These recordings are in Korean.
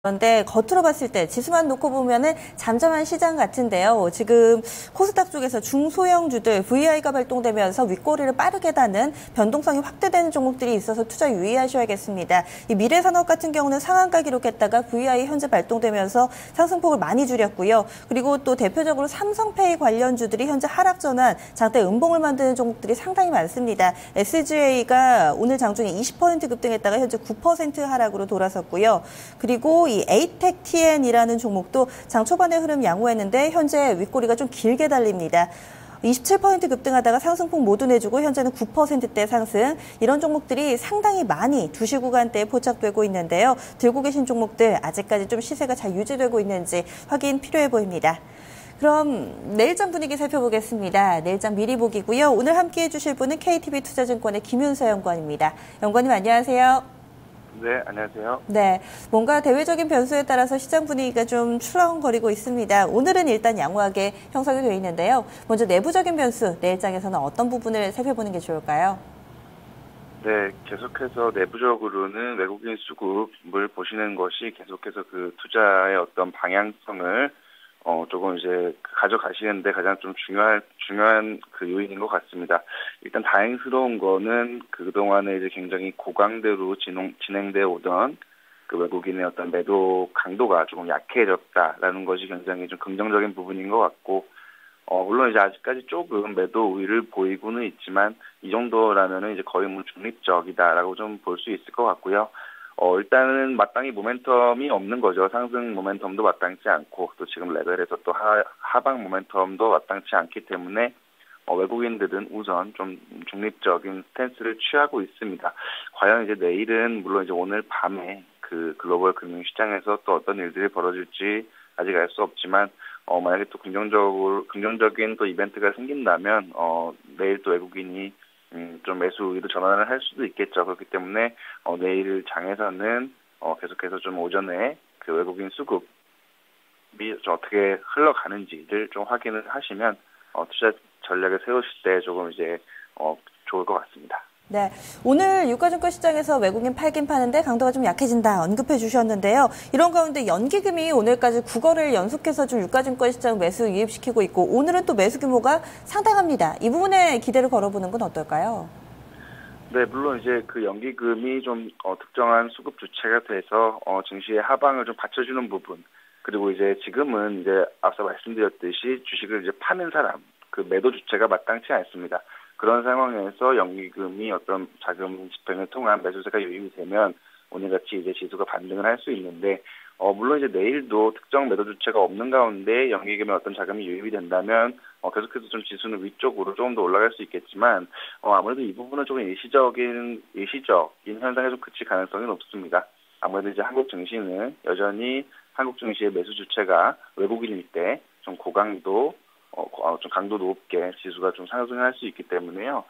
그런데 겉으로 봤을 때 지수만 놓고 보면은 잠잠한 시장 같은데요. 지금 코스닥 쪽에서 중소형주들 VI가 발동되면서 윗꼬리를 빠르게 다는 변동성이 확대되는 종목들이 있어서 투자 유의하셔야겠습니다. 이 미래산업 같은 경우는 상한가 기록했다가 VI 현재 발동되면서 상승폭을 많이 줄였고요. 그리고 또 대표적으로 삼성페이 관련주들이 현재 하락 전환, 장대 음봉을 만드는 종목들이 상당히 많습니다. SGA가 오늘 장중에 20% 급등했다가 현재 9% 하락으로 돌아섰고요. 그리고 이 에이텍TN이라는 종목도 장 초반에 흐름 양호했는데 현재 윗꼬리가 좀 길게 달립니다. 27% 급등하다가 상승폭 모두 내주고 현재는 9%대 상승. 이런 종목들이 상당히 많이 2시 구간대에 포착되고 있는데요. 들고 계신 종목들 아직까지 좀 시세가 잘 유지되고 있는지 확인 필요해 보입니다. 그럼 내일장 분위기 살펴보겠습니다. 내일장 미리 보기고요. 오늘 함께해 주실 분은 KTB투자증권의 김윤서 연구원입니다. 연구원님 안녕하세요. 네, 안녕하세요. 네, 뭔가 대외적인 변수에 따라서 시장 분위기가 좀 출렁거리고 있습니다. 오늘은 일단 양호하게 형성이 되어 있는데요. 먼저 내부적인 변수, 내일장에서는 어떤 부분을 살펴보는 게 좋을까요? 네, 계속해서 내부적으로는 외국인 수급을 보시는 것이 계속해서 그 투자의 어떤 방향성을 조금 이제 가져가시는데 가장 좀 중요한 그 요인인 것 같습니다. 일단 다행스러운 거는 그동안에 이제 굉장히 고강도로 진행되어 오던 그 외국인의 어떤 매도 강도가 조금 약해졌다라는 것이 굉장히 좀 긍정적인 부분인 것 같고, 물론 이제 아직까지 조금 매도 우위를 보이고는 있지만 이 정도라면은 이제 거의 뭐 중립적이다라고 좀 볼 수 있을 것 같고요. 일단은 마땅히 모멘텀이 없는 거죠. 상승 모멘텀도 마땅치 않고, 또 지금 레벨에서 또 하방 모멘텀도 마땅치 않기 때문에, 외국인들은 우선 좀 중립적인 스탠스를 취하고 있습니다. 과연 이제 내일은, 물론 이제 오늘 밤에 그 글로벌 금융시장에서 또 어떤 일들이 벌어질지 아직 알 수 없지만, 만약에 또 긍정적인 또 이벤트가 생긴다면, 내일 또 외국인이 좀 매수 우위로 전환을 할 수도 있겠죠. 그렇기 때문에 내일 장에서는 계속해서 좀 오전에 그 외국인 수급이 좀 어떻게 흘러가는지를 좀 확인을 하시면 투자 전략을 세우실 때 조금 이제 좋을 것 같습니다. 네, 오늘 유가증권 시장에서 외국인 팔긴 파는데 강도가 좀 약해진다 언급해 주셨는데요. 이런 가운데 연기금이 오늘까지 9거래를 연속해서 좀 유가증권 시장 매수 유입시키고 있고 오늘은 또 매수 규모가 상당합니다. 이 부분에 기대를 걸어보는 건 어떨까요? 네, 물론 이제 그 연기금이 좀 특정한 수급 주체가 돼서 증시의 하방을 좀 받쳐주는 부분, 그리고 이제 지금은 이제 앞서 말씀드렸듯이 주식을 이제 파는 사람, 그 매도 주체가 마땅치 않습니다. 그런 상황에서 연기금이 어떤 자금 집행을 통한 매수세가 유입이 되면 오늘같이 이제 지수가 반등을 할 수 있는데, 물론 이제 내일도 특정 매도 주체가 없는 가운데 연기금의 어떤 자금이 유입이 된다면 계속해서 좀 지수는 위쪽으로 조금 더 올라갈 수 있겠지만, 아무래도 이 부분은 조금 일시적인 현상에 좀 그칠 가능성이 높습니다. 아무래도 이제 한국 증시는 여전히 한국 증시의 매수 주체가 외국인일 때 좀 고강도 좀 강도 높게 지수가 좀 상승할 수 있기 때문에요.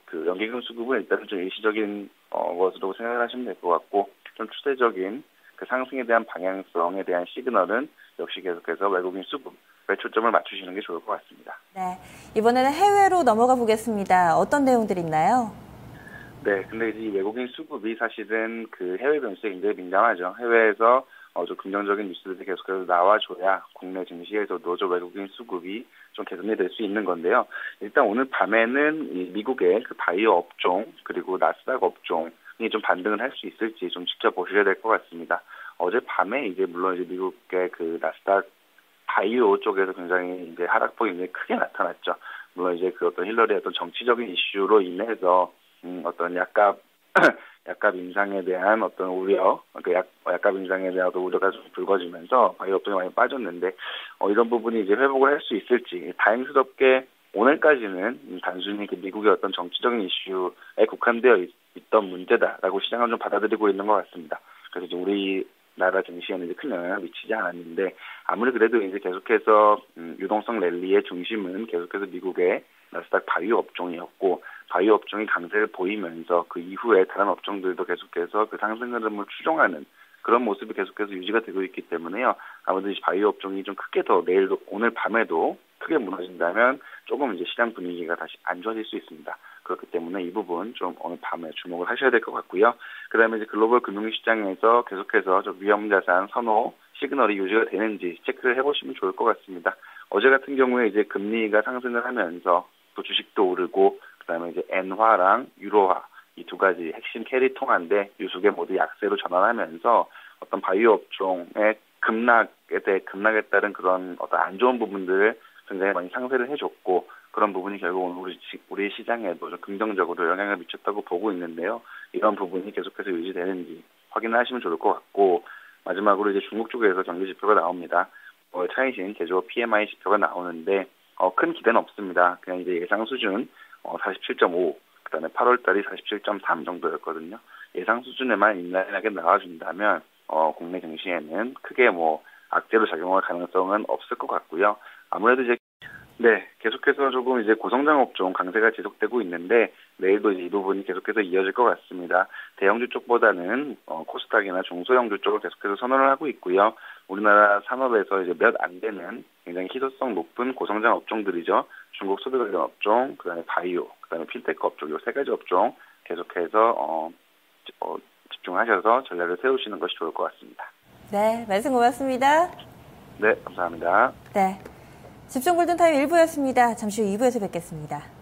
그 연기금 수급은 일단은 좀 일시적인 것으로 생각을 하시면 될 것 같고, 좀 추세적인 그 상승에 대한 방향성에 대한 시그널은 역시 계속해서 외국인 수급에 초점을 맞추시는 게 좋을 것 같습니다. 네, 이번에는 해외로 넘어가 보겠습니다. 어떤 내용들이 있나요? 네, 근데 이 외국인 수급이 사실은 그 해외 변수에 굉장히 민감하죠. 해외에서 좀 긍정적인 뉴스들이 계속해서 나와줘야 국내 증시에서도 좀 외국인 수급이 좀 개선이 될 수 있는 건데요. 일단 오늘 밤에는 이 미국의 그 바이오 업종 그리고 나스닥 업종이 좀 반등을 할 수 있을지 좀 지켜보셔야 될 것 같습니다. 어제 밤에 이제 물론 이제 미국의 그 나스닥 바이오 쪽에서 굉장히 이제 하락폭이 굉장히 크게 나타났죠. 물론 이제 그 어떤 힐러리의 어떤 정치적인 이슈로 인해서 어떤 약값 인상에 대한 어떤 우려, 약값 인상에 대한 어떤 우려가 좀 불거지면서 바이오 업종이 많이 빠졌는데, 이런 부분이 이제 회복을 할 수 있을지, 다행스럽게 오늘까지는 단순히 그 미국의 어떤 정치적인 이슈에 국한되어 있던 문제다라고 시장은 좀 받아들이고 있는 것 같습니다. 그래서 이제 우리나라 증시에는 이제 큰 영향을 미치지 않았는데, 아무리 그래도 이제 계속해서 유동성 랠리의 중심은 계속해서 미국의 나스닥 바이오 업종이었고, 바이오 업종이 강세를 보이면서 그 이후에 다른 업종들도 계속해서 그 상승 흐름을 추종하는 그런 모습이 계속해서 유지가 되고 있기 때문에요. 아무래도 이 바이오 업종이 좀 크게 더 내일도 오늘 밤에도 크게 무너진다면 조금 이제 시장 분위기가 다시 안 좋아질 수 있습니다. 그렇기 때문에 이 부분 좀 오늘 밤에 주목을 하셔야 될 것 같고요. 그다음에 이제 글로벌 금융시장에서 계속해서 좀 위험자산 선호 시그널이 유지가 되는지 체크를 해보시면 좋을 것 같습니다. 어제 같은 경우에 이제 금리가 상승을 하면서 또 주식도 오르고 그다음에 이제 엔화랑 유로화 이 두 가지 핵심 캐리 통화인데 유속에 모두 약세로 전환하면서 어떤 바이오 업종의 급락에 따른 그런 어떤 안 좋은 부분들을 굉장히 많이 상쇄를 해줬고 그런 부분이 결국 우리 시장에도 좀 긍정적으로 영향을 미쳤다고 보고 있는데요. 이런 부분이 계속해서 유지되는지 확인을 하시면 좋을 것 같고 마지막으로 이제 중국 쪽에서 경기 지표가 나옵니다. 차이신 제조업 PMI 지표가 나오는데 큰 기대는 없습니다. 그냥 이제 예상 수준 47.5 그다음에 8월 달이 47.3 정도였거든요. 예상 수준에만 인라인하게 나와준다면 국내 증시에는 크게 악재로 작용할 가능성은 없을 것 같고요. 아무래도 이제 계속해서 조금 이제 고성장 업종 강세가 지속되고 있는데 내일도 이 부분이 계속해서 이어질 것 같습니다. 대형주 쪽보다는 코스닥이나 중소형주 쪽을 계속해서 선호를 하고 있고요. 우리나라 산업에서 이제 몇 안 되는 굉장히 희소성 높은 고성장 업종들이죠. 중국 소비 관련 업종, 그다음에 바이오, 그다음에 핀테크 업종, 이 세 가지 업종 계속해서 집중하셔서 전략을 세우시는 것이 좋을 것 같습니다. 네, 말씀 고맙습니다. 네, 감사합니다. 네, 집중 골든타임 1부였습니다. 잠시 후 2부에서 뵙겠습니다.